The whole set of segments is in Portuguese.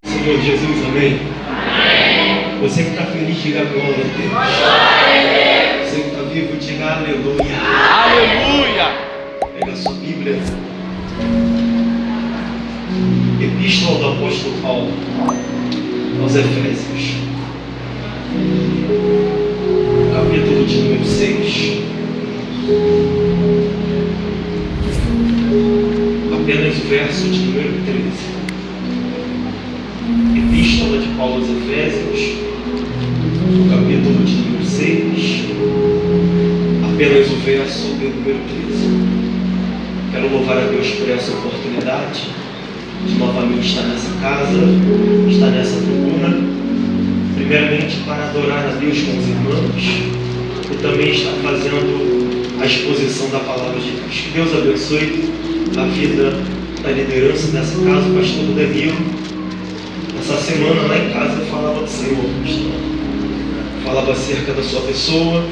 Senhor Jesus, amém? Você que está feliz, diga glória a Deus. Você que está vivo, diga aleluia. Aleluia! Pega a sua Bíblia. Epístola do apóstolo Paulo aos Efésios, capítulo de número 6. Apenas o verso de número 13. Epístola de Paulo aos Efésios, no capítulo de número 6, apenas o verso de número 13. Quero louvar a Deus por essa oportunidade de novamente estar nessa casa, estar nessa tribuna, primeiramente para adorar a Deus com os irmãos e também estar fazendo a exposição da palavra de Deus. Que Deus abençoe a vida da liderança dessa casa, o pastor Danilo. Essa semana lá em casa eu falava do Senhor, pastor. Falava acerca da sua pessoa,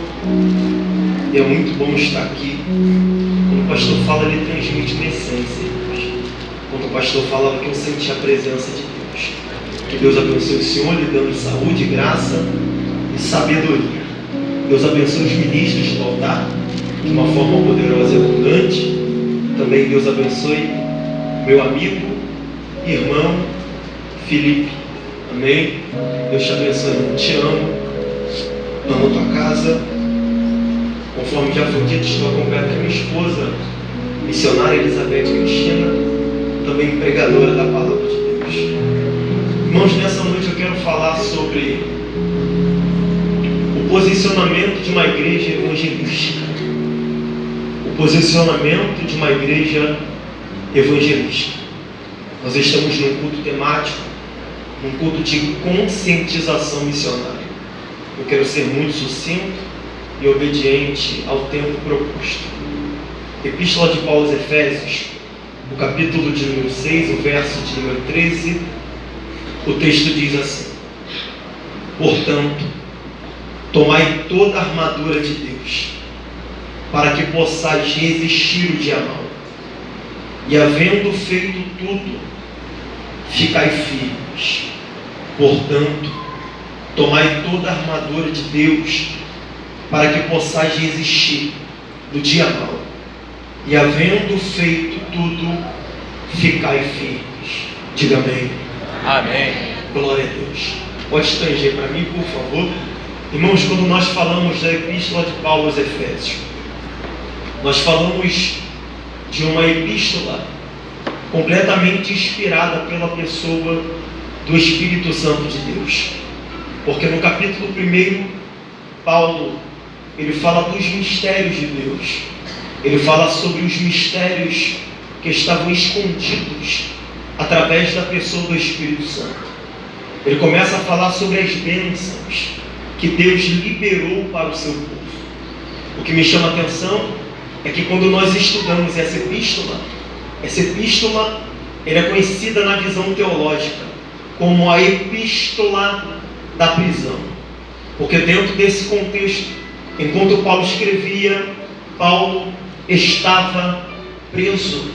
e é muito bom estar aqui. Quando o pastor fala, ele transmite uma essência. Quando o pastor falava que eu senti a presença de Deus. Que Deus abençoe o Senhor, lhe dando saúde, graça e sabedoria. Deus abençoe os ministros do altar de uma forma poderosa e abundante. Também Deus abençoe meu amigo, irmão Felipe. Amém? Deus te abençoe, eu te amo. Amo a tua casa. Conforme já foi dito, estou acompanhado com a minha esposa, missionária Elizabeth Cristina, também pregadora da palavra de Deus. Irmãos, nessa noite eu quero falar sobre o posicionamento de uma igreja evangelística. O posicionamento de uma igreja evangelística. Nós estamos num culto temático, num culto de conscientização missionária. Eu quero ser muito sucinto e obediente ao tempo proposto. Epístola de Paulo aos Efésios, o capítulo de número 6, o verso de número 13, o texto diz assim: portanto, tomai toda a armadura de Deus, para que possais resistir o dia mau, e havendo feito tudo, ficai firmes. Portanto, tomai toda a armadura de Deus, para que possais resistir no dia mau, e havendo feito tudo, ficai firmes. Diga amém. Amém. Glória a Deus. Pode estender para mim, por favor. Irmãos, quando nós falamos da epístola de Paulo aos Efésios, nós falamos de uma epístola completamente inspirada pela pessoa do Espírito Santo de Deus. Porque no capítulo 1, Paulo, ele fala dos mistérios de Deus. Ele fala sobre os mistérios que estavam escondidos através da pessoa do Espírito Santo. Ele começa a falar sobre as bênçãos que Deus liberou para o seu povo. O que me chama a atenção é que quando nós estudamos essa epístola ela é conhecida na visão teológica como a epístola da prisão. Porque dentro desse contexto, enquanto Paulo escrevia, Paulo estava preso.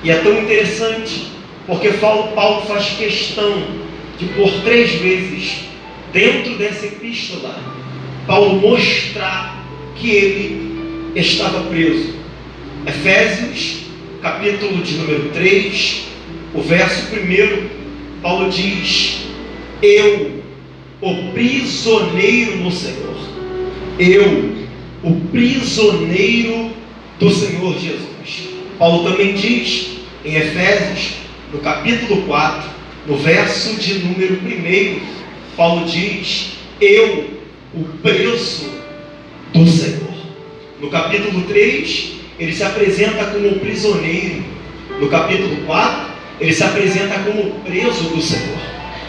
E é tão interessante, porque Paulo faz questão de, por 3 vezes, dentro dessa epístola, Paulo mostrar que ele estava preso. Efésios, capítulo de número 3, o verso 1, Paulo diz: eu, o prisioneiro no Senhor. Eu, o prisioneiro do Senhor Jesus. Paulo também diz em Efésios, no capítulo 4, no verso de número 1, Paulo diz: eu, o preso do Senhor. No capítulo 3, ele se apresenta como o prisioneiro. No capítulo 4, ele se apresenta como o preso do Senhor.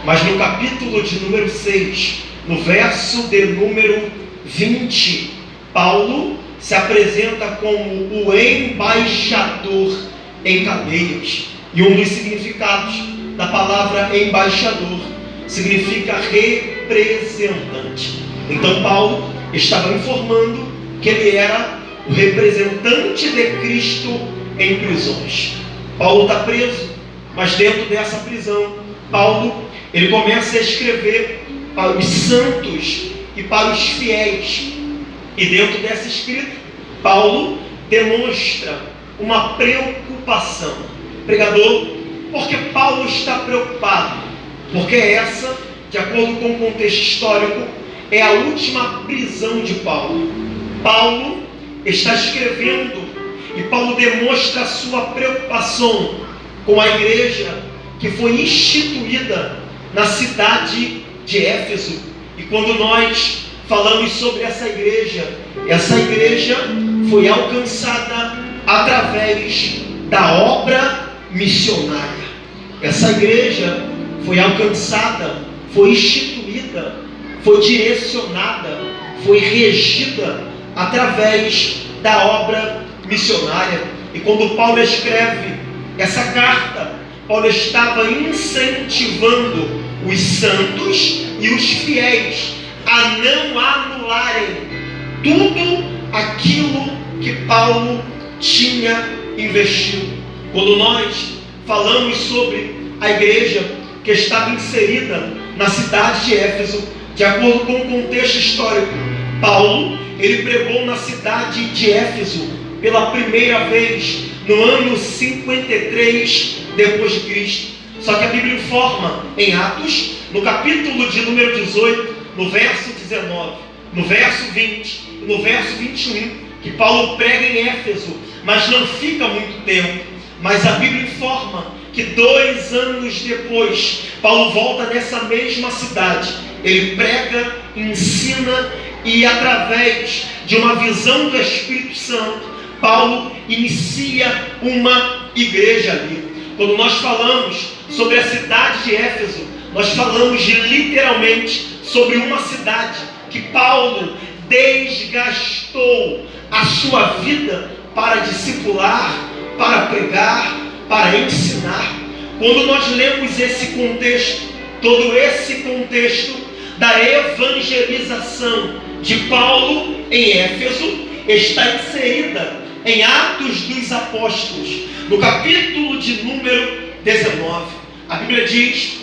Mas no capítulo de número 6, no verso de número 20, Paulo se apresenta como o embaixador em cadeias. E um dos significados da palavra embaixador significa representante. Então Paulo estava informando que ele era o representante de Cristo em prisões. Paulo está preso, mas dentro dessa prisão, Paulo ele começa a escrever para os santos e para os fiéis. E dentro dessa escrita, Paulo demonstra uma preocupação. Pregador, por que Paulo está preocupado? Porque essa, de acordo com o contexto histórico, é a última prisão de Paulo. Paulo está escrevendo e Paulo demonstra a sua preocupação com a igreja que foi instituída na cidade de Éfeso. E quando nós falamos sobre essa igreja foi alcançada através da obra missionária. Essa igreja foi alcançada, foi instituída, foi direcionada, foi regida através da obra missionária. E quando Paulo escreve essa carta, Paulo estava incentivando os santos e os fiéis a não anularem tudo aquilo que Paulo tinha investido. Quando nós falamos sobre a igreja que estava inserida na cidade de Éfeso, de acordo com o contexto histórico, Paulo ele pregou na cidade de Éfeso pela primeira vez no ano 53 depois de Cristo. Só que a Bíblia informa em Atos, no capítulo de número 18, no verso 19, no verso 20 e no verso 21, que Paulo prega em Éfeso, mas não fica muito tempo. Mas a Bíblia informa que 2 anos depois, Paulo volta nessa mesma cidade. Ele prega, ensina e através de uma visão do Espírito Santo, Paulo inicia uma igreja ali. Quando nós falamos sobre a cidade de Éfeso, nós falamos literalmente sobre uma cidade que Paulo desgastou a sua vida para discipular, para pregar, para ensinar. Quando nós lemos esse contexto, todo esse contexto da evangelização de Paulo em Éfeso está inserida em Atos dos Apóstolos, no capítulo de número 19. A Bíblia diz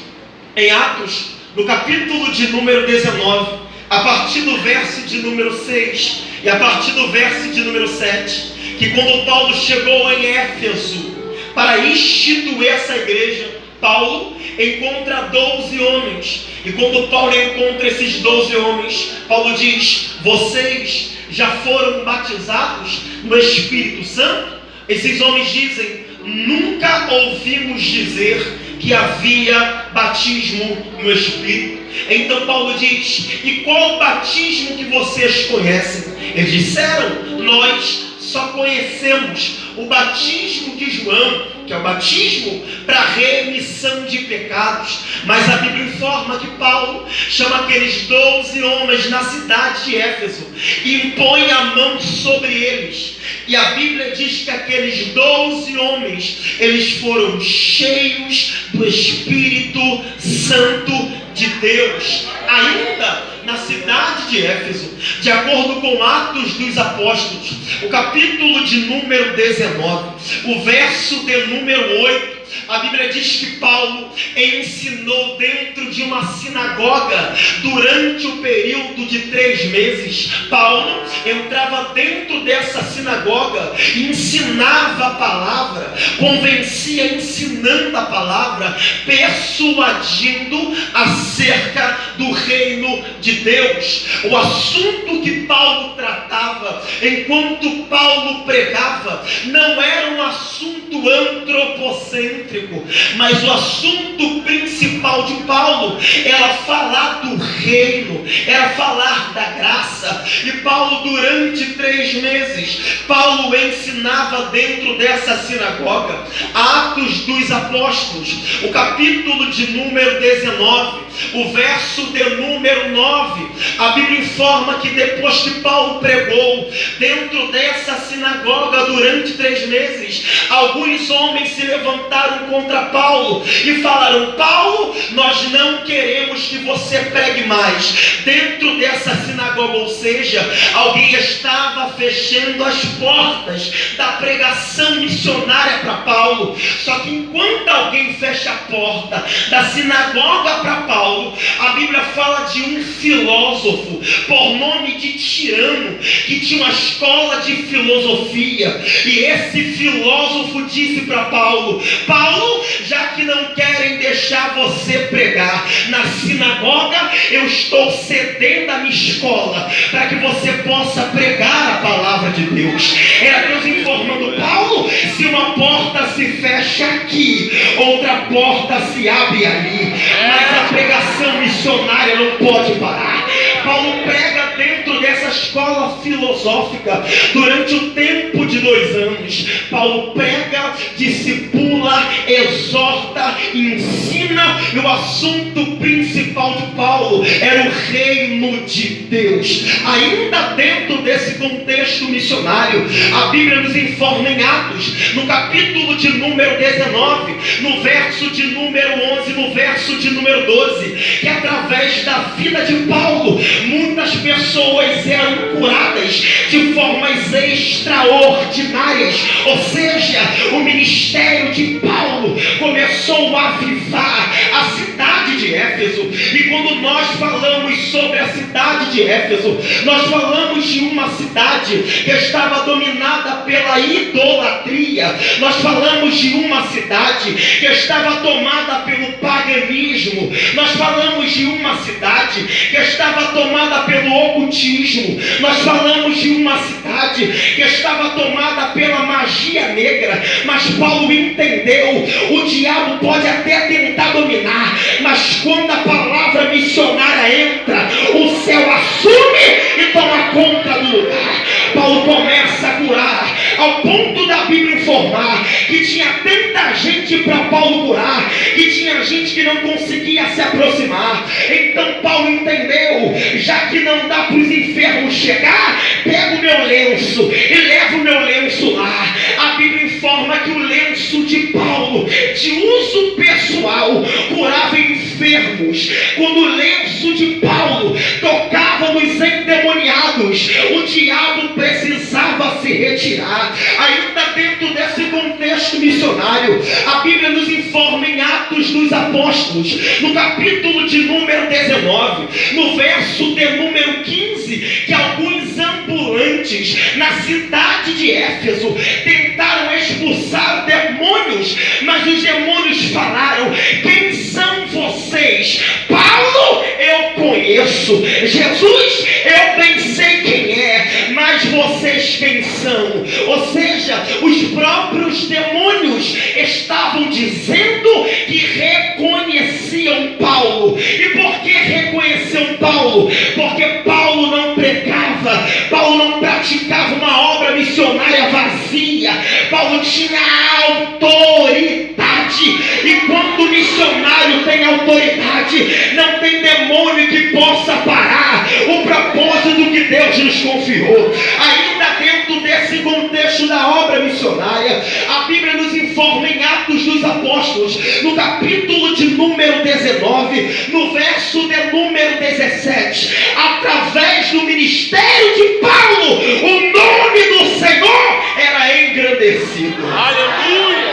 em Atos, no capítulo de número 19, a partir do verso de número 6 e a partir do verso de número 7, que quando Paulo chegou em Éfeso para instituir essa igreja, Paulo encontra 12 homens. E quando Paulo encontra esses 12 homens, Paulo diz: vocês já foram batizados no Espírito Santo? Esses homens dizem: nunca ouvimos dizer que havia batismo no Espírito. Então Paulo diz: e qual batismo que vocês conhecem? Eles disseram: nós só conhecemos o batismo de João, que é o batismo para remissão de pecados. Mas a Bíblia informa que Paulo chama aqueles 12 homens na cidade de Éfeso e impõe a mão sobre eles. E a Bíblia diz que aqueles 12 homens, eles foram cheios do Espírito Santo de Deus, ainda na cidade de Éfeso. De acordo com Atos dos Apóstolos, o capítulo de número 19, o verso de número 8, a Bíblia diz que Paulo ensinou dentro de uma sinagoga durante o período de 3 meses. Paulo entrava dentro dessa sinagoga, ensinava a palavra, convencia ensinando a palavra, persuadindo acerca do reino de Deus. O assunto que Paulo tratava enquanto Paulo pregava não era um assunto antropocêntrico, mas o assunto principal de Paulo era falar do reino, era falar da graça. E Paulo, durante 3 meses, Paulo ensinava dentro dessa sinagoga. Atos dos Apóstolos, o capítulo de número 19, o verso de número 9, a Bíblia informa que depois que Paulo pregou dentro dessa sinagoga durante 3 meses, alguns homens se levantaram levantaram contra Paulo e falaram: Paulo, nós não queremos que você pregue mais dentro dessa sinagoga. Ou seja, alguém estava fechando as portas da pregação missionária para Paulo. Só que enquanto alguém fecha a porta da sinagoga para Paulo, a Bíblia fala de um filósofo por nome de Tirano, que tinha uma escola de filosofia, e esse filósofo disse para Paulo: Paulo, já que não querem deixar você pregar na sinagoga, eu estou cedendo a minha escola para que você possa pregar a palavra de Deus. Era Deus informando: Paulo, se uma porta se fecha aqui, outra porta se abre ali, mas a pregação missionária não pode parar. Paulo prega dentro dessa escola filosófica durante o tempo de 2 anos. Paulo prega, discipula, exorta, ensina, e o assunto principal de Paulo era o reino de Deus. Ainda dentro desse contexto missionário, a Bíblia nos informa em Atos, no capítulo de número 19, no verso de número 11, no verso de número 12, que através da vida de Paulo, muitas pessoas eram curadas de formas extraordinárias. Ou seja, o ministério de Paulo começou a avivar a cidade de Éfeso. E quando nós falamos sobre a cidade de Éfeso, nós falamos de uma cidade que estava dominada pela idolatria. Nós falamos de uma cidade que estava tomada pelo paganismo. Nós falamos de uma cidade que estava tomada pelo ocultismo. Nós falamos de uma cidade que estava tomada pela magia negra. Mas Paulo entendeu: o diabo pode até tentar dominar, mas quando a palavra missionária entra, o céu assume e toma conta do lugar. Paulo começa a curar, ao ponto da Bíblia informar que tinha tanta gente para Paulo curar, que tinha gente que não conseguia se aproximar. Então Paulo entendeu: já que não dá para os enfermos chegar, pega o meu lenço e leva o meu lenço lá. A Bíblia informa que o lenço de Paulo, de uso pessoal, curava enfermos. Quando o lenço de Paulo tocava nos endemoniados, o diabo precisava se retirar. Ainda dentro desse contexto missionário, a Bíblia nos informa em Atos dos Apóstolos, no capítulo de número 19, no verso de número 15, que alguns ambulantes na cidade de Éfeso tentaram expulsar demônios, mas os demônios falaram: quem são vocês? Paulo eu conheço, Jesus eu bem sei quem é, mas vocês quem são? Ou seja, os próprios demônios estavam dizendo que reconheciam Paulo. E por que reconheciam Paulo? Porque Paulo não pregava, Paulo não praticava uma obra missionária vazia. Paulo tinha autoridade, e quando o missionário tem autoridade, não tem demônio que possa parar o propósito que Deus nos confiou. Ainda dentro desse contexto da obra missionária, a Bíblia nos informa em Atos dos Apóstolos, no capítulo de número 19, no verso de número 17, através do ministério de Paulo, o nome do Senhor era engrandecido. Aleluia!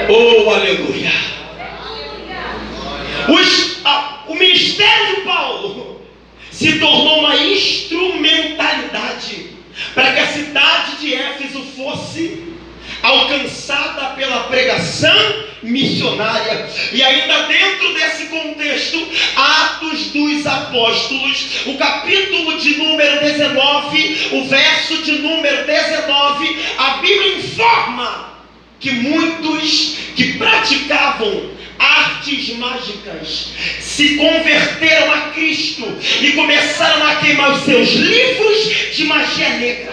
Oh, aleluia! O ministério de Paulo se tornou uma instrumentalidade para que a cidade de Éfeso fosse alcançada pela pregação missionária. E ainda dentro desse contexto, Atos dos Apóstolos, o capítulo de número 19, o verso de número 19, a Bíblia informa que muitos que praticavam artes mágicas se converteram a Cristo e começaram a queimar os seus livros de magia negra.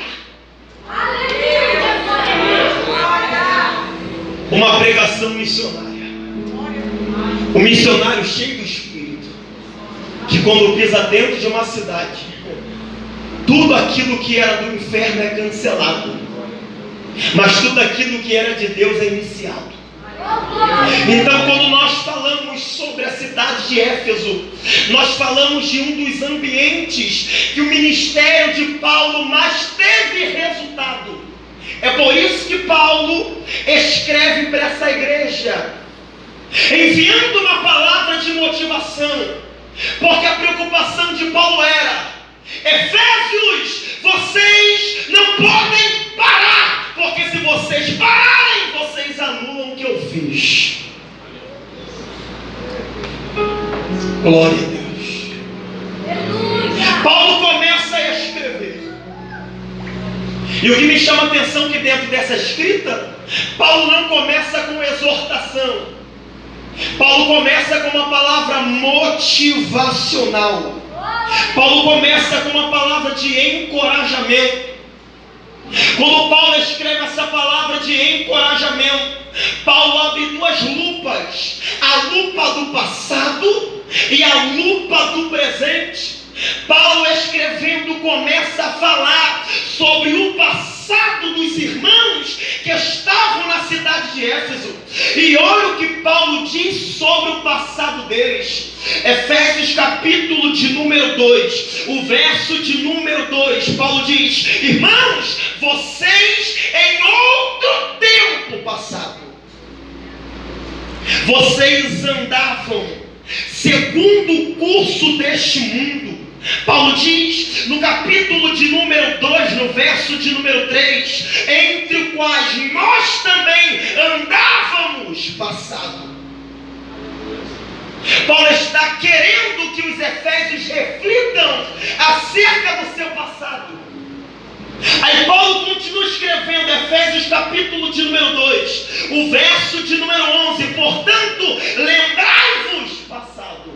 Uma pregação missionária. O missionário cheio do Espírito, que quando pisa dentro de uma cidade, tudo aquilo que era do inferno é cancelado. mas tudo aquilo que era de Deus é iniciado. Então, quando nós falamos sobre a cidade de Éfeso, nós falamos de um dos ambientes que o ministério de Paulo mais teve resultado. É por isso que Paulo escreve para essa igreja, enviando uma palavra de motivação, porque a preocupação de Paulo era: Efésios, vocês não podem parar, porque se vocês pararem, vocês anulam o que eu fiz. Glória a Deus. Paulo começa a escrever, e o que me chama a atenção é que dentro dessa escrita, Paulo não começa com exortação. Paulo começa com uma palavra motivacional. Paulo começa com uma palavra de encorajamento. Quando Paulo escreve essa palavra de encorajamento, Paulo abre duas lupas: a lupa do passado e a lupa do presente. Paulo, escrevendo, começa a falar sobre o passado dos irmãos que estavam na cidade de Éfeso. E olha o que Paulo diz sobre o passado deles. Efésios capítulo de número 2, o verso de número 2, Paulo diz: irmãos, vocês em outro tempo passado, vocês andavam segundo o curso deste mundo. Paulo diz no capítulo de número 2, no verso de número 3, entre os quais nós também andávamos passado. Paulo está querendo que os efésios reflitam acerca do seu passado. Aí Paulo continua escrevendo, Efésios capítulo de número 2, o verso de número 11: portanto, lembrai-vos passado.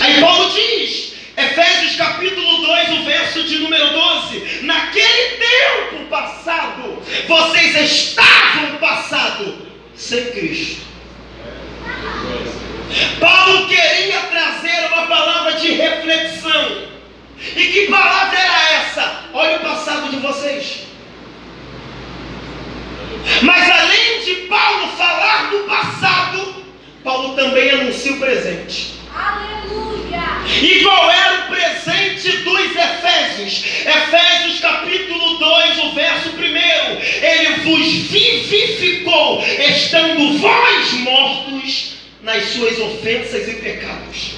Aí Paulo diz, Efésios capítulo 2, o verso de número 12: naquele tempo passado, vocês estavam passado sem Cristo. Paulo queria trazer uma palavra de reflexão. E que palavra era essa? Olha o passado de vocês. Mas além de Paulo falar do passado, Paulo também anuncia o presente. Aleluia! E qual era o presente dos Efésios? Efésios capítulo 2, o verso 1: ele vos vivificou, estando vós mortos nas suas ofensas e pecados.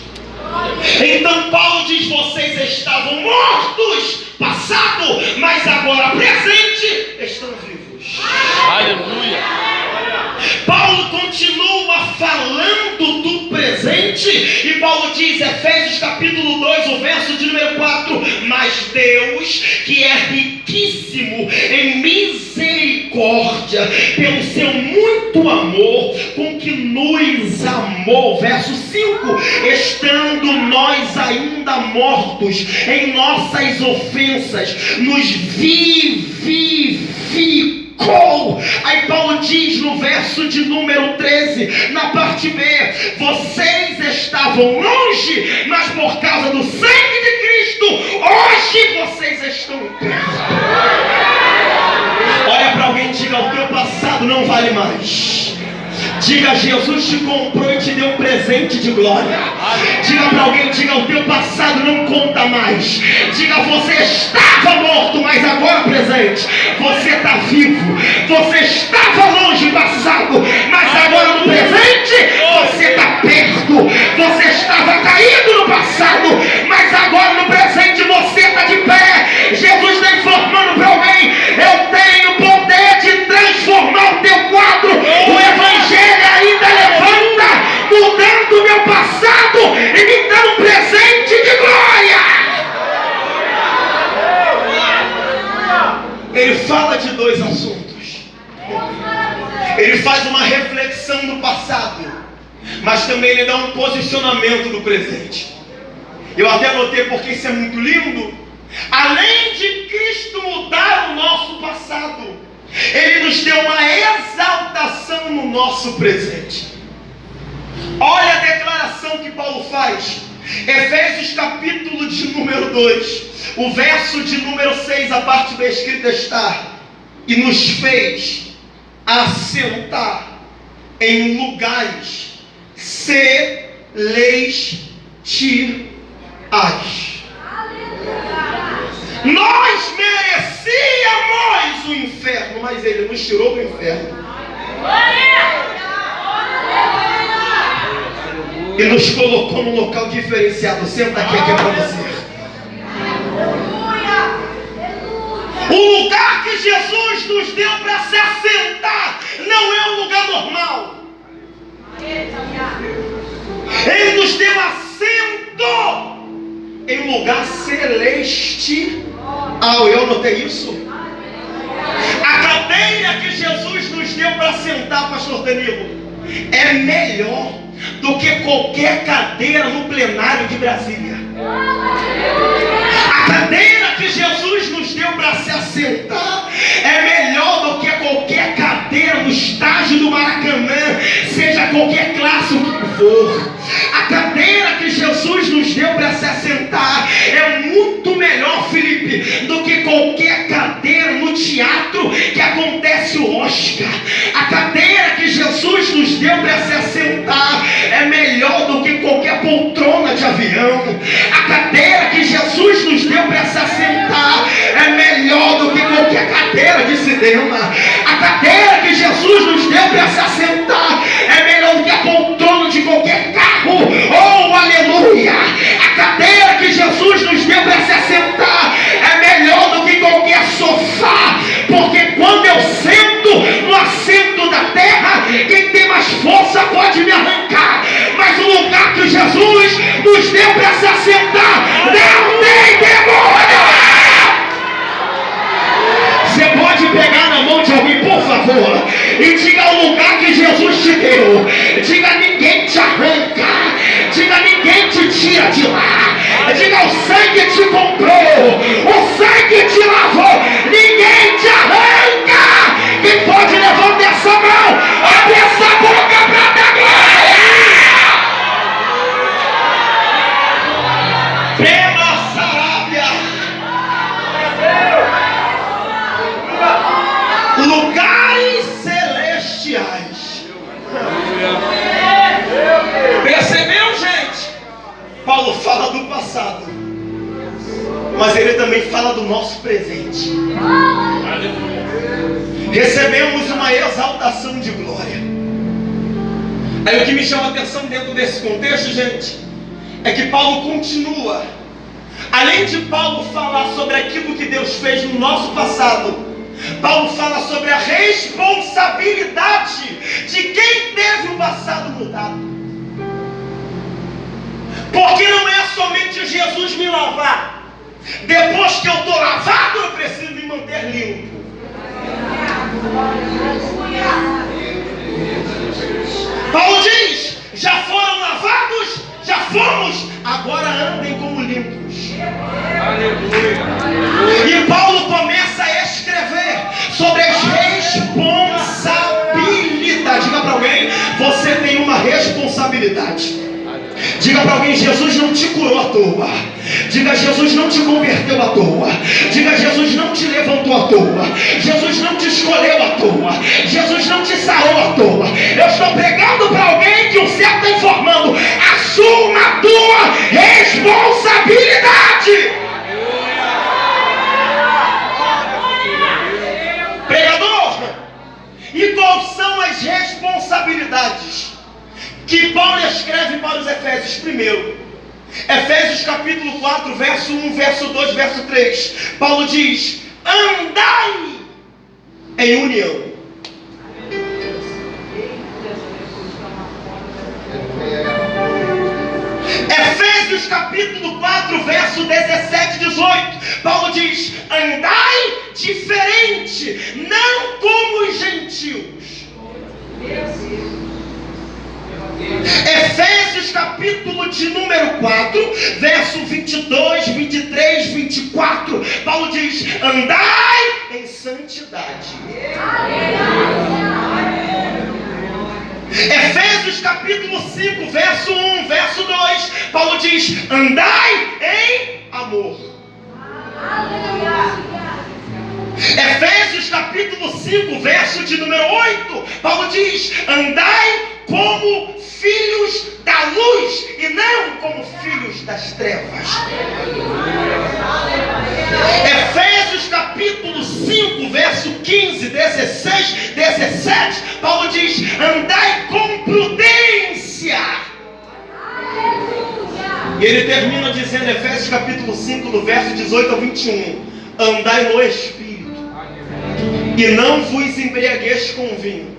Então Paulo diz: vocês estavam mortos, passado, mas agora presente, estão vivos. Aleluia! Paulo continua falando do presente, e Paulo diz, Efésios capítulo 2, o verso de número 4: mas Deus, que é riquíssimo em misericórdia, pelo seu muito amor com que nos amou, verso 5, estando nós ainda mortos em nossas ofensas, nos vivificou. Aí Paulo diz no verso de número 13, na parte B: vocês estavam longe, mas por causa do sangue de Cristo, hoje vocês estão perto. Olha para alguém e diga: o teu passado não vale mais. Diga: Jesus te comprou e te deu um presente de glória. Diga para alguém, diga: o teu passado não conta mais. Diga: você estava morto, mas agora presente, você está vivo. Você estava longe no passado, mas agora no presente, você está perto. Você estava caído no passado, mas agora no presente você está de pé. Jesus está informando para alguém: eu tenho poder de transformar o teu quadro. O Evangelho ainda levanta, mudando o meu passado e me dando um presente de glória. Ele fala de dois assuntos. Ele faz uma reflexão do passado, mas também ele dá um posicionamento do presente. Eu até anotei porque isso é muito lindo. Além de Cristo mudar o nosso passado, ele nos deu uma exaltação no nosso presente. Olha a declaração que Paulo faz. Efésios capítulo de número 2, O verso de número 6, a parte da escrita está: e nos fez assentar em lugares celestiais. Nós merecíamos o inferno, mas Ele nos tirou do inferno e nos colocou num local diferenciado. Senta aqui, aqui é para você. O lugar que Jesus nos deu para se assentar não é um lugar normal. Ele nos deu assento em lugar celestial. Eu notei isso. A cadeira que Jesus nos deu para sentar, pastor Danilo, é melhor do que qualquer cadeira no plenário de Brasília. A cadeira que Jesus nos deu para se assentar é melhor do que qualquer cadeira no estádio do Maracanã, seja qualquer classe que for. A cadeira que Jesus nos deu para se assentar é muito melhor, Felipe, do que qualquer cadeira no teatro que acontece o Oscar. A cadeira que Jesus nos deu para se assentar é melhor do que qualquer poltrona de avião. A cadeira que Jesus nos deu para se assentar é melhor do que qualquer cadeira de cinema. A cadeira que Jesus nos deu para se assentar é melhor do que a poltrona de qualquer carro. Oh, aleluia! A cadeira que Jesus nos deu para se assentar é melhor do que qualquer sofá, porque quando eu sento no assento da terra, quem tem mais força pode me arrancar, mas o lugar que Jesus nos deu para se assentar não tem demônio. Você pode pegar na mão de alguém, por favor, e diga o lugar que Jesus te deu. Diga: ninguém te arranca. Diga: ninguém te tira de lá. Diga: o sangue te comprou, o sangue te lavou, ninguém te arranca. Quem pode levantar essa mão, abre essa boca para dar glória. Pela Sarábia, lugares celestiais. Percebeu, gente? Paulo fala do passado, mas ele também fala do nosso presente. Recebemos uma exaltação de glória. Aí o que me chama a atenção dentro desse contexto, gente, é que Paulo continua. Além de Paulo falar sobre aquilo que Deus fez no nosso passado, Paulo fala sobre a responsabilidade de quem teve o passado mudado. Porque não é somente Jesus me lavar. Depois que eu estou lavado, eu preciso me manter limpo. Paulo diz: já foram lavados, já fomos, agora andem como limpos. E Paulo começa a escrever sobre as responsabilidades. Diga para alguém: você tem uma responsabilidade. Diga para alguém: Jesus não te curou à toa. Diga: Jesus não te converteu à toa. Diga: Jesus não te levantou à toa. Jesus não te escolheu à toa. Jesus não te sarou à toa. Eu estou pregando para alguém que o céu está informando: assuma a tua responsabilidade. Pregador, e quais são as responsabilidades que Paulo escreve para os Efésios? Primeiro, Efésios capítulo 4, verso 1, verso 2, verso 3. Paulo diz: andai em união. Efésios capítulo 4, verso 17 e 18. Paulo diz: andai diferente, não como os gentios. Efésios capítulo de número 4, verso 22, 23, 24. Paulo diz: andai em santidade. Efésios capítulo 5, verso 1, verso 2. Paulo diz: andai em amor. Efésios capítulo 5, verso de número 8, Paulo diz: andai como filhos da luz e não como filhos das trevas. Efésios capítulo 5, verso 15, 16, 17, Paulo diz: andai com prudência. E ele termina dizendo, Efésios capítulo 5, do verso 18 ao 21, andai no Espírito, e não vos embriagueis com vinho,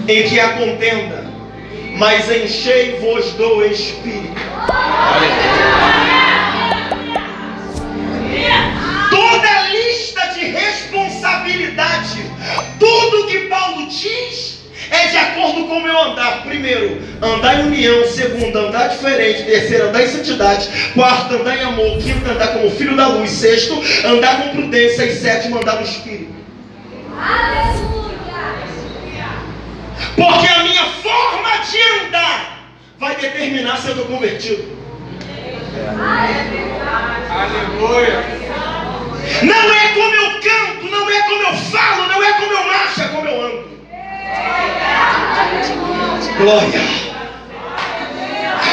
em que há contenda, mas enchei-vos do Espírito. Toda a lista de responsabilidade, tudo que Paulo diz é de acordo com o meu andar. Primeiro, andar em união. Segundo, andar diferente. Terceiro, andar em santidade. Quarto, andar em amor. Quinto, andar como filho da luz. Sexto, andar com prudência. E sétimo, andar no Espírito. Porque a minha forma de andar vai determinar se eu estou convertido. Aleluia. Não é como eu canto, não é como eu falo, não é como eu marcho, é como eu ando. Glória.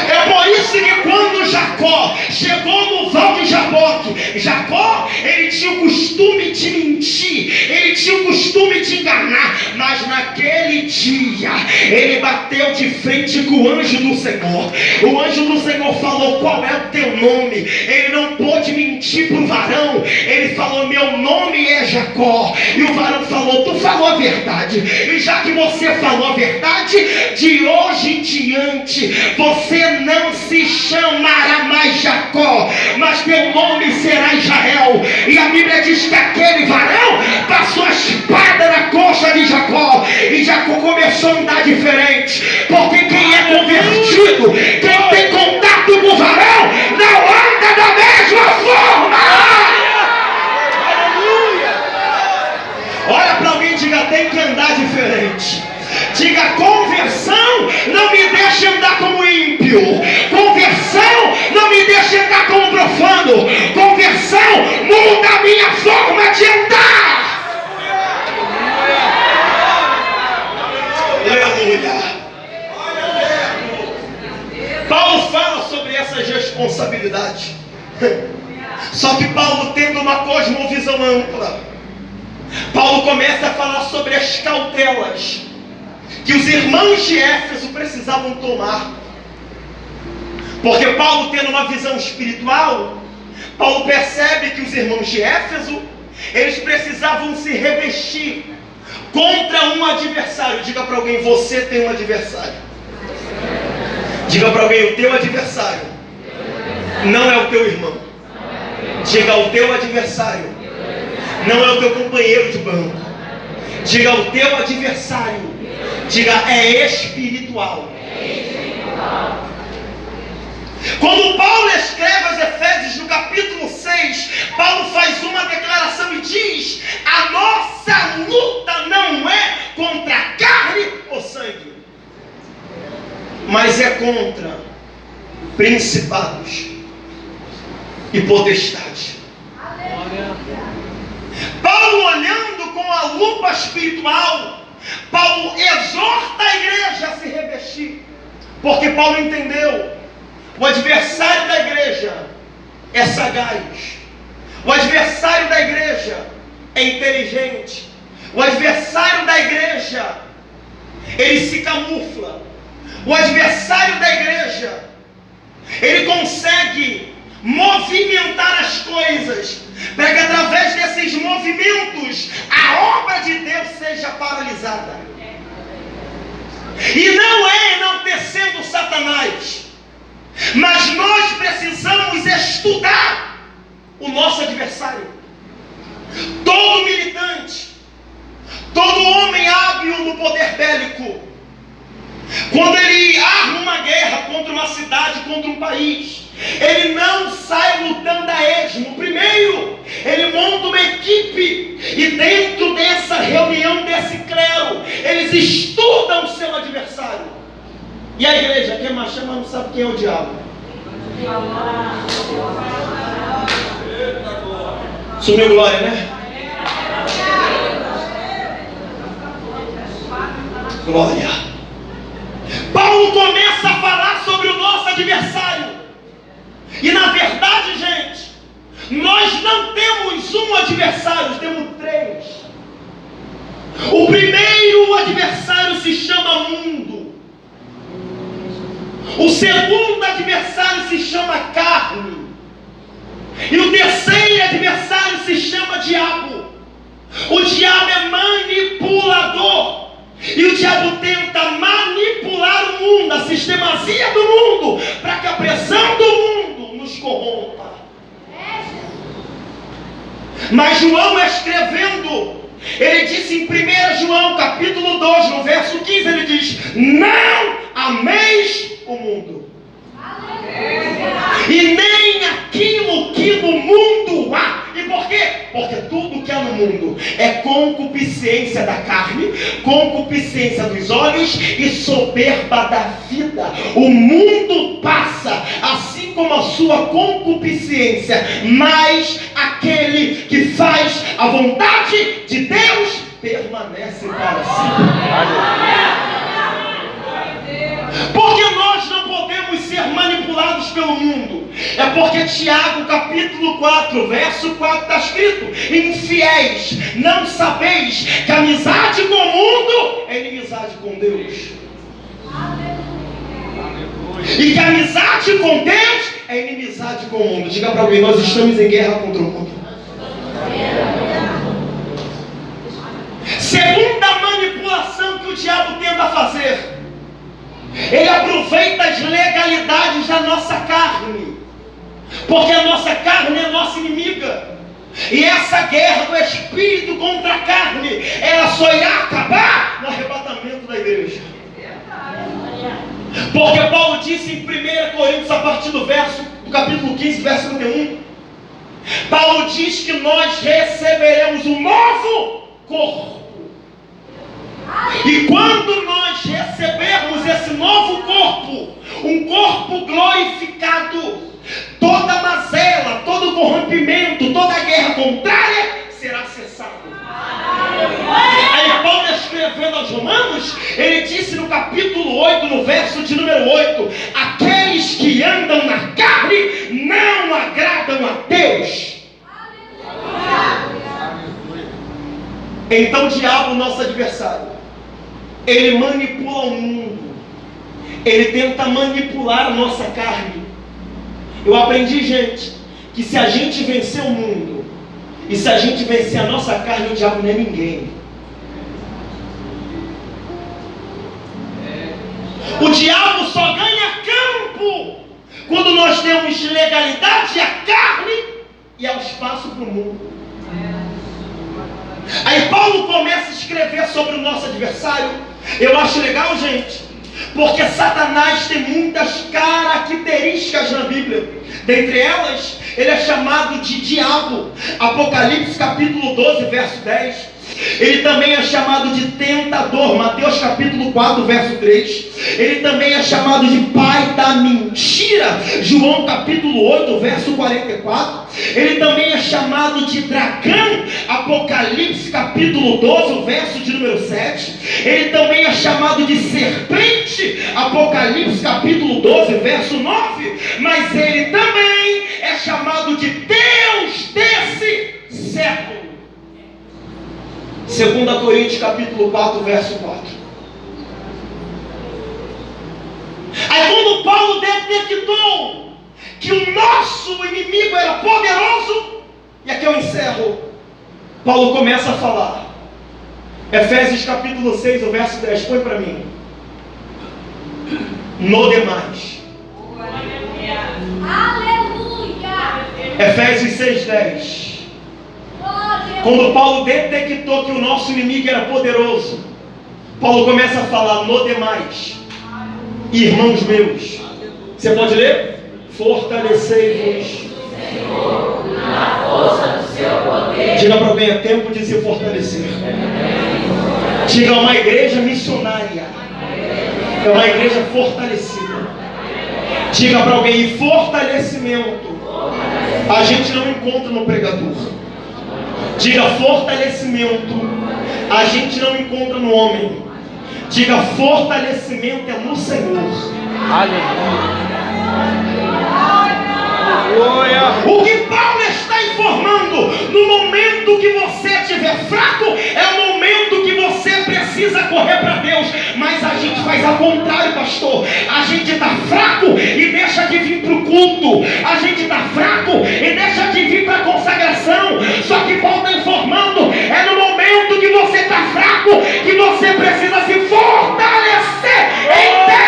É por isso que quando Jacó chegou no Val de Jaboque, Jacó, ele tinha o costume de mentir, ele tinha o costume de enganar, mas naquele dia, ele bateu de frente com o anjo do Senhor. O anjo do Senhor falou: qual é o teu nome? Ele não pôde mentir para o varão, ele falou: meu nome é Jacó. E o varão falou: tu falou a verdade, e já que você falou a verdade, de hoje em diante, você não se chamará mais Jacó, mas teu nome será Israel. E a Bíblia diz que aquele varão passou a espada na coxa de Jacó, e Jacó começou a andar diferente. Porque quem é convertido, quem tem contato com o varão, não anda da mesma forma. Olha para alguém e diga: tem que andar diferente. Diga: conversão não me deixa andar como ímpio. Conversão não me deixa andar como profano. Conversão muda a minha forma de andar. Aleluia. Paulo fala sobre essas responsabilidades. Só que Paulo, tendo uma cosmovisão ampla, Paulo começa a falar sobre as cautelas que os irmãos de Éfeso precisavam tomar. Porque Paulo, tendo uma visão espiritual, Paulo percebe que os irmãos de Éfeso, eles precisavam se revestir contra um adversário. Diga para alguém: você tem um adversário. Diga para alguém: o teu adversário não é o teu irmão. Diga: o teu adversário não é o teu companheiro de banco. Diga: o teu adversário, diga, é espiritual. Quando Paulo escreve aos Efésios no capítulo 6, Paulo faz uma declaração e diz: a nossa luta não é contra carne ou sangue, mas é contra principados e potestades. Paulo, olhando com a lupa espiritual, Paulo exorta a igreja a se revestir, porque Paulo entendeu: o adversário da igreja é sagaz, o adversário da igreja é inteligente, o adversário da igreja, ele se camufla, o adversário da igreja, ele consegue movimentar as coisas para que através desses movimentos a obra de Deus seja paralisada. E não é enaltecendo Satanás, mas nós precisamos estudar o nosso adversário. Todo militante, todo homem hábil no poder bélico, quando ele arma uma guerra contra uma cidade, contra um país, ele não sai lutando a esmo. Primeiro, ele monta uma equipe, e dentro dessa reunião, desse clero, eles estudam o seu adversário. E a igreja, quem mais chama, não sabe quem é o diabo. Sumiu glória, né? Glória. Paulo começa a falar sobre o nosso adversário. E na verdade, gente, nós não temos um adversário, temos três. O primeiro adversário se chama mundo. O segundo adversário se chama carne. E o terceiro adversário se chama diabo. O diabo é manipulador. E o diabo tenta manipular o mundo, a sistemasia do mundo, para que a pressão do mundo nos corrompa. Mas João escrevendo, ele disse em 1 João capítulo 2, no verso 15, ele diz: não ameis o mundo, e nem aquilo que no mundo há. E por quê? Porque tudo que há no mundo é concupiscência da carne, concupiscência dos olhos e soberba da vida. O mundo passa, assim como a sua concupiscência, mas aquele que faz a vontade de Deus permanece para sempre. Porque nós não podemos ser manipulados pelo mundo. É porque Tiago capítulo 4, verso 4 está escrito: infiéis, não sabeis que a amizade com o mundo é inimizade com Deus. E que a amizade com Deus é inimizade com o mundo. Diga para alguém: nós estamos em guerra contra o mundo. Segunda manipulação que o diabo tenta fazer: ele aproveita as legalidades da nossa carne, porque a nossa carne é nossa inimiga. E essa guerra do espírito contra a carne, ela só irá acabar no arrebatamento da igreja. Porque Paulo disse em 1 Coríntios, a partir do capítulo 15, verso 51, Paulo diz que nós receberemos um novo corpo. E quando nós recebermos esse novo corpo, um corpo glorificado, toda mazela, todo corrompimento, toda guerra contrária será cessada. Aí Paulo, escrevendo aos Romanos, ele disse no capítulo 8, no verso de número 8: aqueles que andam na carne não agradam a Deus. Então o diabo, nosso adversário, ele manipula o mundo, ele tenta manipular a nossa carne. Eu aprendi, gente, que se a gente vencer o mundo e se a gente vencer a nossa carne, o diabo não é ninguém. O diabo só ganha campo quando nós temos legalidade à carne e ao espaço para o mundo. Aí Paulo começa a escrever sobre o nosso adversário. Eu acho legal, gente, porque Satanás tem muitas características na Bíblia. Dentre elas, ele é chamado de diabo. Apocalipse capítulo 12, verso 10. Ele também é chamado de tentador. Mateus capítulo 4, verso 3. Ele também é chamado de pai da mentira. João capítulo 8, verso 44. Ele também é chamado de dragão. Apocalipse capítulo 12, verso de número 7. Ele também é chamado de serpente. Apocalipse capítulo 12, verso 9. Mas ele também é chamado de Deus desse século. 2 Coríntios capítulo 4, verso 4. Aí quando Paulo detectou que o nosso inimigo era poderoso, e aqui eu encerro, Paulo começa a falar. Efésios capítulo 6, o verso 10, põe para mim. No demais. Aleluia. Efésios 6, 10. Quando Paulo detectou que o nosso inimigo era poderoso, Paulo começa a falar: no demais, irmãos meus. Você pode ler? Fortalecei-vos na força do seu poder. Diga para alguém: é tempo de se fortalecer. Diga: uma igreja missionária é uma igreja fortalecida. Diga para alguém: fortalecimento a gente não encontra no pregador. Diga fortalecimento. A gente não encontra no homem. Diga fortalecimento é no Senhor. Aleluia. O que Paulo está informando, no momento que você estiver fraco, é o momento que você precisa correr para Deus. Mas a gente faz ao contrário, pastor. A gente está fraco e deixa de vir para o culto. A gente está fraco e deixa de vir para a consagração. Só que Paulo está informando, é no momento que você está fraco que você precisa se fortalecer em Deus.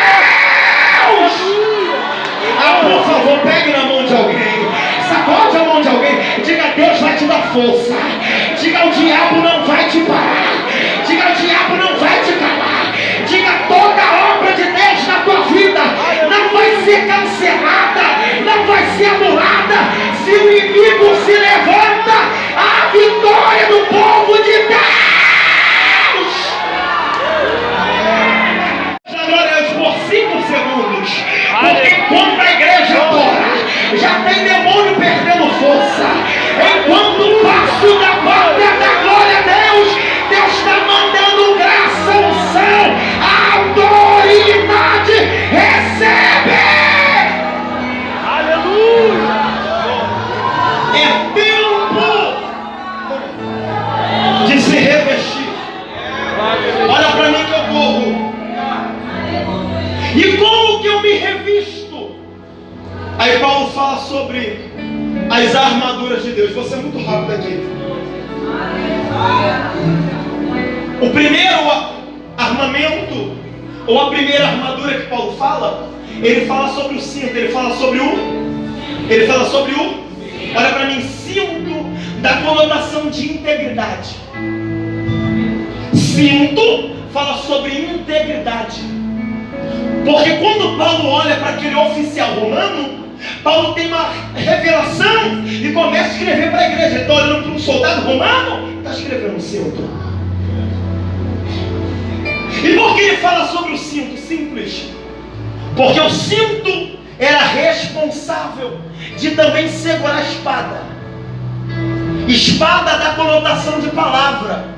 Por favor, pegue na mão de alguém, sacode a mão de alguém, diga: Deus vai te dar força. Diga: o diabo não vai te parar. Diga: o diabo não vai te calar. Diga: toda a obra de Deus na tua vida não vai ser cancelada, não vai ser anulada. Se o inimigo se levanta, a vitória do povo de Deus. Agora por 5 segundos, porque enquanto a igreja adora, já tem demônio perdendo força. Enquanto o passo da porta da glória a Deus, Deus está mandando graça, unção, autoridade. Recebe! Aleluia! É tempo de se revestir. Olha para mim que eu corro. E como que eu me revisto? Aí Paulo fala sobre as armaduras de Deus. Vou ser muito rápido aqui. O primeiro armamento, ou a primeira armadura que Paulo fala, ele fala sobre o cinto, ele fala sobre o, olha para mim, cinto da conotação de integridade. Cinto fala sobre integridade. Porque quando Paulo olha para aquele oficial romano, Paulo tem uma revelação e começa a escrever para a igreja. Ele está olhando para um soldado romano e está escrevendo um cinto. E por que ele fala sobre o cinto? Simples. Porque o cinto era responsável de também segurar a espada. Espada da conotação de palavra.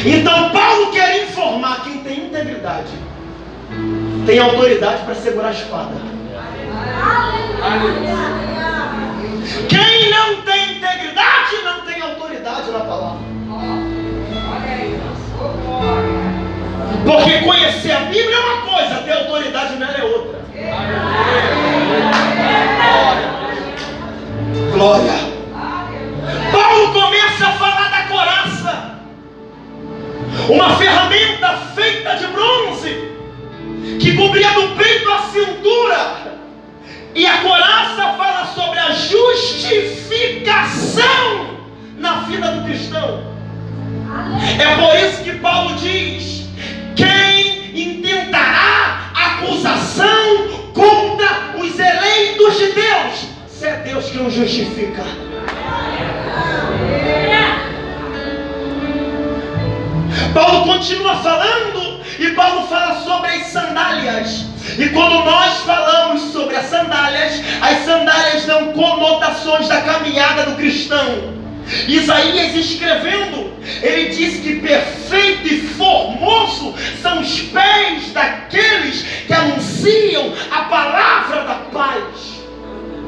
Então Paulo quer informar: quem tem integridade tem autoridade para segurar a espada. Quem não tem integridade não tem autoridade na palavra. Porque conhecer a Bíblia é uma coisa, ter autoridade nela é outra. Glória. Paulo começa a falar da coraça, uma ferramenta feita de bronze que cobria do peito a cintura. E a coraça fala sobre a justificação na vida do cristão. É por isso que Paulo diz: quem intentará acusação contra os eleitos de Deus, se é Deus que os justifica. Paulo continua falando, e Paulo fala sobre as sandálias. E quando nós falamos sobre as sandálias dão conotações da caminhada do cristão. Isaías escrevendo, ele diz que perfeito e formoso são os pés daqueles que anunciam a palavra da paz.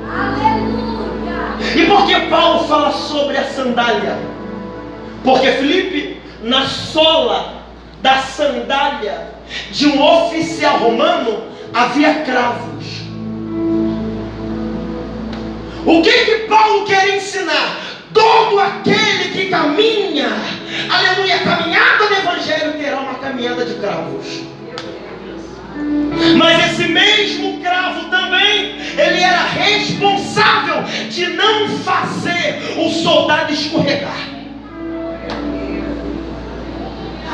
Aleluia! E por que Paulo fala sobre a sandália? Porque, Filipe, na sola da sandália de um oficial romano havia cravos. O que Paulo quer ensinar? Todo aquele que caminha, aleluia, a caminhada do evangelho terá uma caminhada de cravos. Mas esse mesmo cravo também, ele era responsável de não fazer o soldado escorregar.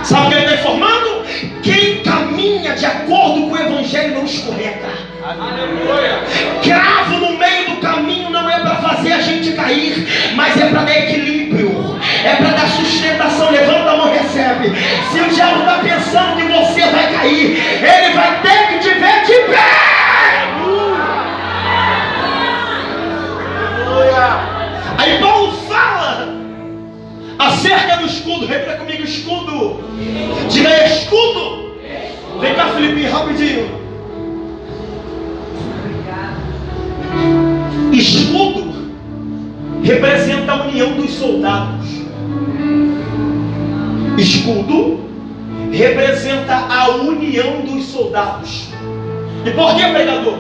Sabe o que ele está informando? Quem caminha de acordo com o evangelho não escorrega. Aleluia. Cravo no meio do caminho não é para fazer a gente cair, mas é para dar equilíbrio, é para dar sustentação. Levanta a mão e recebe. Se o diabo está pensando que você vai cair, ele vai ter que te ver de pé. Aleluia. Aí Paulo acerca do escudo. Repita comigo: escudo. Diga aí: escudo. Vem cá, Felipe, rapidinho. Escudo representa a união dos soldados. Escudo representa a união dos soldados. E por que, pregador?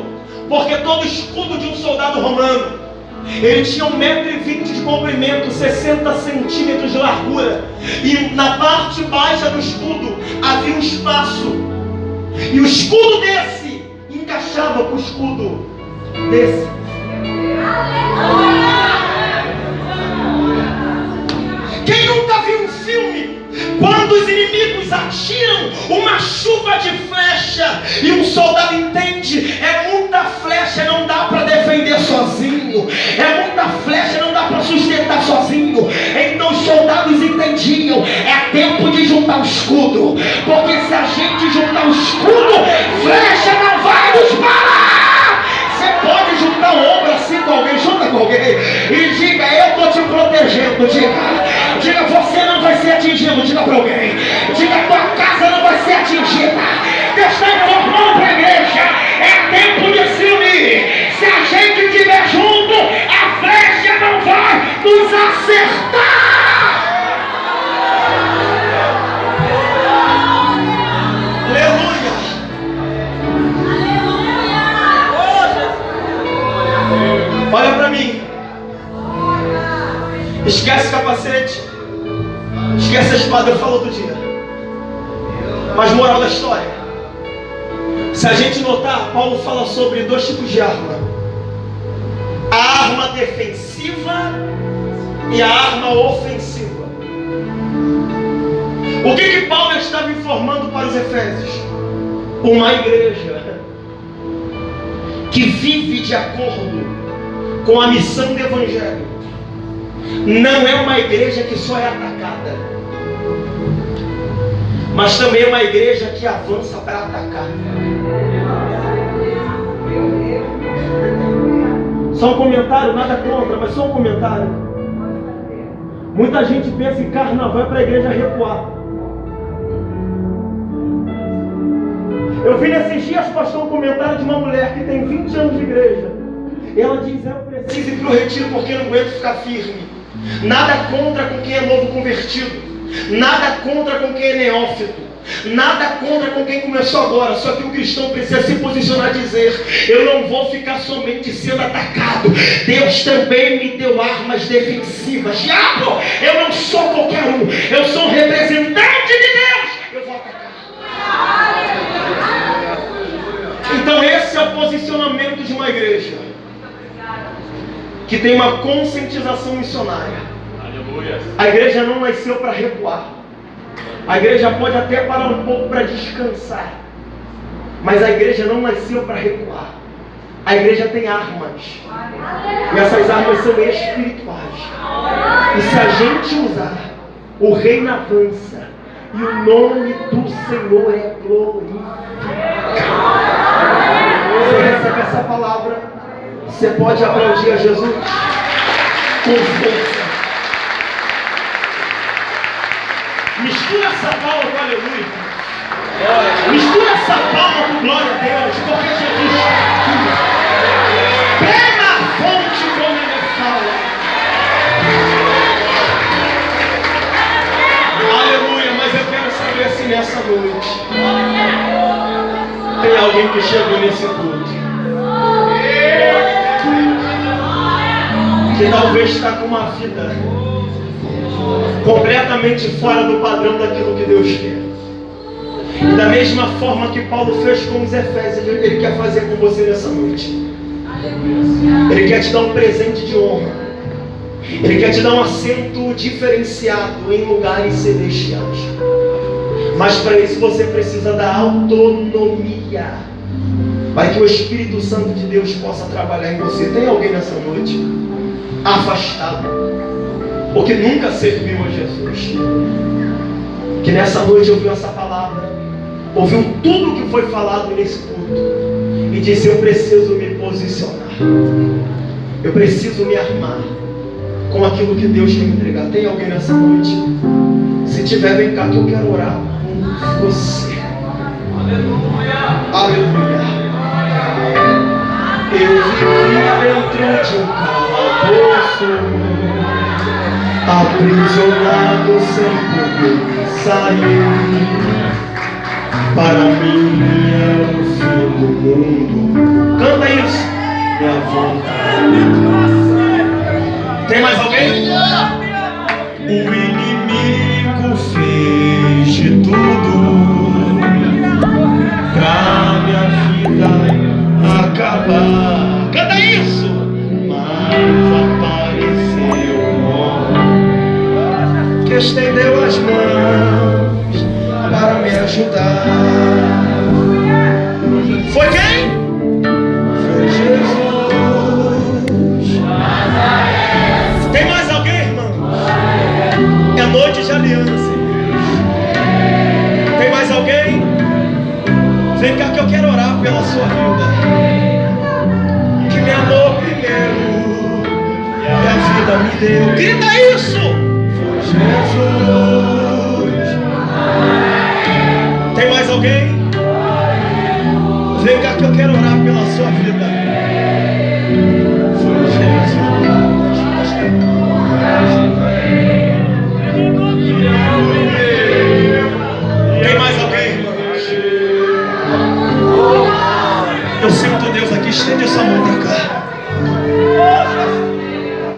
Porque todo escudo de um soldado romano, ele tinha 1,20 m de comprimento, 60 centímetros de largura, e na parte baixa do escudo havia um espaço, e o escudo desse encaixava com o escudo desse. Quem nunca viu um filme quando os inimigos atiram uma chuva de flecha e um soldado entende: é muita flecha, não dá para defender sozinho, é muita flecha, não dá para sustentar sozinho. Então os soldados entendiam: é tempo de juntar o escudo, porque se a gente juntar o escudo, flecha não vai nos parar. Você pode juntar o ombro assim com alguém, junta com alguém e diga: eu estou te protegendo. Diga: você não vai ser atingido. Diga para alguém: diga: tua casa não vai ser atingida. Deus está informando para a igreja: é tempo de se unir. Se a gente estiver junto, a flecha não vai nos acertar. Aleluia. Olha para mim. Esquece o capacete, esquece a espada. Eu falo outro dia. Mas moral da história: se a gente notar, Paulo fala sobre 2 tipos de arma: a arma defensiva e a arma ofensiva. O que Paulo estava informando para os Efésios? Uma igreja que vive de acordo com a missão do Evangelho não é uma igreja que só é atacada, mas também é uma igreja que avança para atacar. Só um comentário, nada contra, mas só um comentário. Muita gente pensa em carnaval para a igreja recuar. Eu vi nesses dias, pastor, um comentário de uma mulher que tem 20 anos de igreja. Ela diz: eu preciso ir para o retiro porque eu não aguento ficar firme. Nada contra com quem é novo convertido, nada contra com quem é neófito, nada contra com quem começou agora. Só que o cristão precisa se posicionar e dizer: eu não vou ficar somente sendo atacado. Deus também me deu armas defensivas. Diabo, eu não sou qualquer um, eu sou um representante de Deus. Eu vou atacar. Então esse é o posicionamento de uma igreja que tem uma conscientização missionária. A igreja não nasceu para recuar. A igreja pode até parar um pouco para descansar, mas a igreja não nasceu para recuar. A igreja tem armas, e essas armas são espirituais. E se a gente usar, o reino avança e o nome do Senhor é glorificado. Você recebe essa palavra? Você pode aplaudir a Jesus com força. Mistura essa palma com aleluia. Mistura essa palma com glória a Deus, porque Jesus pega a fonte como ele fala. Aleluia. Mas eu quero saber se nessa noite tem alguém que chegou nesse culto que talvez está com uma vida completamente fora do padrão daquilo que Deus quer. E da mesma forma que Paulo fez com os Efésios, Ele quer fazer com você nessa noite. Ele quer te dar um presente de honra. Ele quer te dar um assento diferenciado em lugares celestiais. Mas para isso você precisa da autonomia, para que o Espírito Santo de Deus possa trabalhar em você. Tem alguém nessa noite afastado, ou que nunca serviu a Jesus, que nessa noite ouviu essa palavra, ouviu tudo que foi falado nesse culto e disse: eu preciso me posicionar, eu preciso me armar, com aquilo que Deus quer me entregar. Tem alguém nessa noite? Se tiver, vem cá que eu quero orar com você. Aleluia. Eu vivi dentro de um calabouço, aprisionado sem poder sair. Para mim é o fim do mundo. Canta isso. Minha vontade. Tem mais alguém? O inimigo fez de tudo pra minha vida acabar. Canta isso! Mas apareceu um homem que estendeu as mãos para me ajudar. Foi quem? Foi Jesus. Tem mais alguém, irmão? É noite de aliança. Tem mais alguém? Vem cá que eu quero orar pela sua vida. Que me amou primeiro e a vida me deu. Grita isso! Foi Jesus. Tem mais alguém? Vem cá que eu quero orar pela sua vida. Foi Jesus. Tem mais alguém, irmãos? Eu sinto Deus aqui, estende essa mão pra cá.